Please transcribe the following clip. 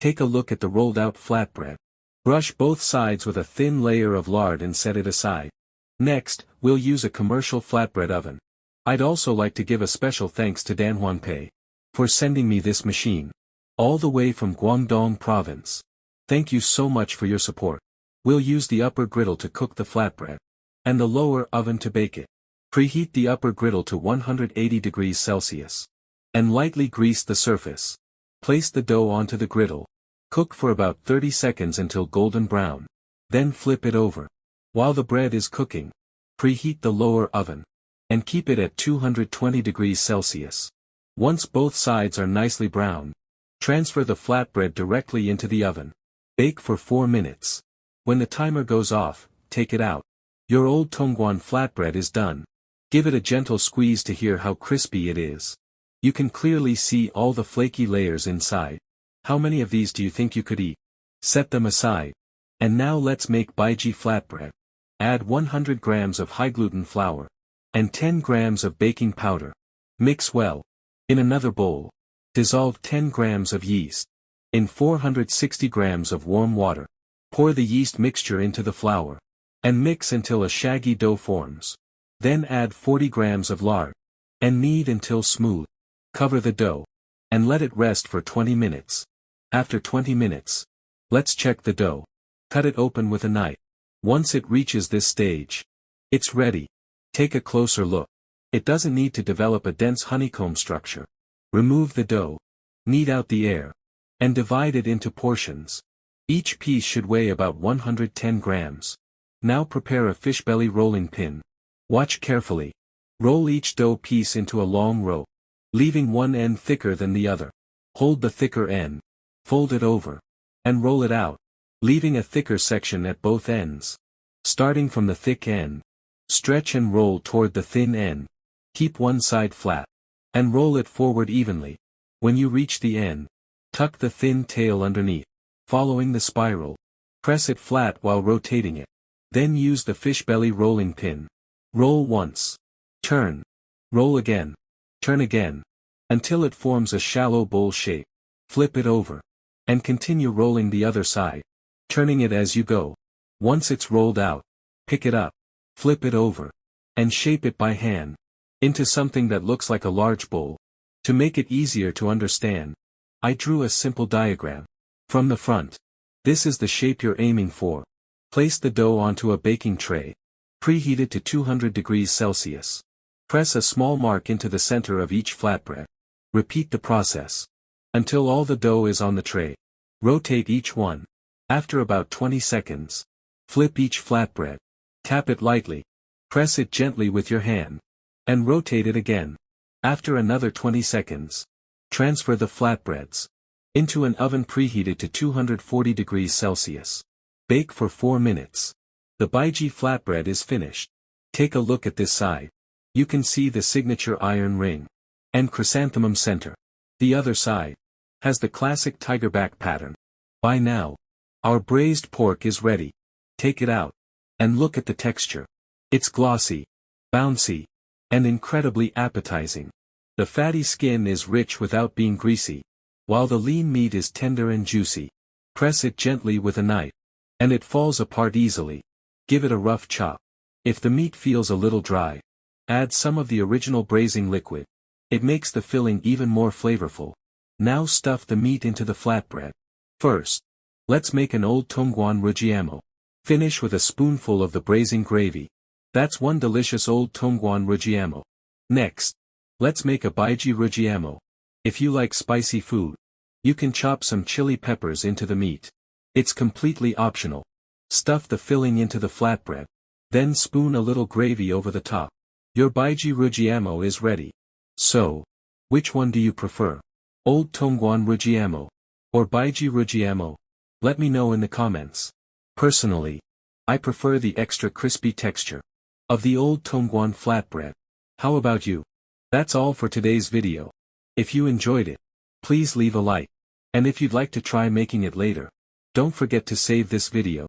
Take a look at the rolled out flatbread. Brush both sides with a thin layer of lard and set it aside. Next, we'll use a commercial flatbread oven. I'd also like to give a special thanks to Dan Huanpei for sending me this machine, all the way from Guangdong province. Thank you so much for your support. We'll use the upper griddle to cook the flatbread, and the lower oven to bake it. Preheat the upper griddle to 180 degrees Celsius, and lightly grease the surface. Place the dough onto the griddle. Cook for about 30 seconds until golden brown. Then flip it over. While the bread is cooking, preheat the lower oven, and keep it at 220 degrees Celsius. Once both sides are nicely brown, transfer the flatbread directly into the oven. Bake for 4 minutes. When the timer goes off, take it out. Your old Tongguan flatbread is done. Give it a gentle squeeze to hear how crispy it is. You can clearly see all the flaky layers inside. How many of these do you think you could eat? Set them aside. And now let's make baiji flatbread. Add 100 grams of high-gluten flour, and 10 grams of baking powder. Mix well. In another bowl, dissolve 10 grams of yeast. In 460 grams of warm water, pour the yeast mixture into the flour, and mix until a shaggy dough forms. Then add 40 grams of lard, and knead until smooth. Cover the dough, and let it rest for 20 minutes. After 20 minutes, let's check the dough. Cut it open with a knife. Once it reaches this stage, it's ready. Take a closer look. It doesn't need to develop a dense honeycomb structure. Remove the dough, knead out the air, and divide it into portions. Each piece should weigh about 110 grams. Now prepare a fish belly rolling pin. Watch carefully. Roll each dough piece into a long rope, leaving one end thicker than the other. Hold the thicker end, fold it over, and roll it out, leaving a thicker section at both ends. Starting from the thick end, stretch and roll toward the thin end. Keep one side flat, and roll it forward evenly. When you reach the end, tuck the thin tail underneath. Following the spiral, press it flat while rotating it. Then use the fish belly rolling pin. Roll once. Turn. Roll again. Turn again. Until it forms a shallow bowl shape. Flip it over. And continue rolling the other side, turning it as you go. Once it's rolled out, pick it up, flip it over, and shape it by hand into something that looks like a large bowl. To make it easier to understand, I drew a simple diagram. From the front, this is the shape you're aiming for. Place the dough onto a baking tray. Preheat it to 200 degrees Celsius. Press a small mark into the center of each flatbread. Repeat the process until all the dough is on the tray. Rotate each one. After about 20 seconds, flip each flatbread. Tap it lightly. Press it gently with your hand. And rotate it again. After another 20 seconds, transfer the flatbreads into an oven preheated to 240 degrees Celsius. Bake for 4 minutes. The baiji flatbread is finished. Take a look at this side. You can see the signature iron ring and chrysanthemum center. The other side has the classic tigerback pattern. By now, our braised pork is ready. Take it out and look at the texture. It's glossy, bouncy, and incredibly appetizing. The fatty skin is rich without being greasy, while the lean meat is tender and juicy. Press it gently with a knife, and it falls apart easily. Give it a rough chop. If the meat feels a little dry, add some of the original braising liquid. It makes the filling even more flavorful. Now stuff the meat into the flatbread. First, let's make an old Tongguan Roujiamo. Finish with a spoonful of the braising gravy. That's one delicious old Tongguan Roujiamo. Next, let's make a baiji Roujiamo. If you like spicy food, you can chop some chili peppers into the meat. It's completely optional. Stuff the filling into the flatbread. Then spoon a little gravy over the top. Your baiji Roujiamo is ready. So, which one do you prefer? Old Tongguan Roujiamo or baiji Roujiamo? Let me know in the comments. Personally, I prefer the extra crispy texture of the old Tongguan flatbread. How about you? That's all for today's video. If you enjoyed it, please leave a like. And if you'd like to try making it later, don't forget to save this video.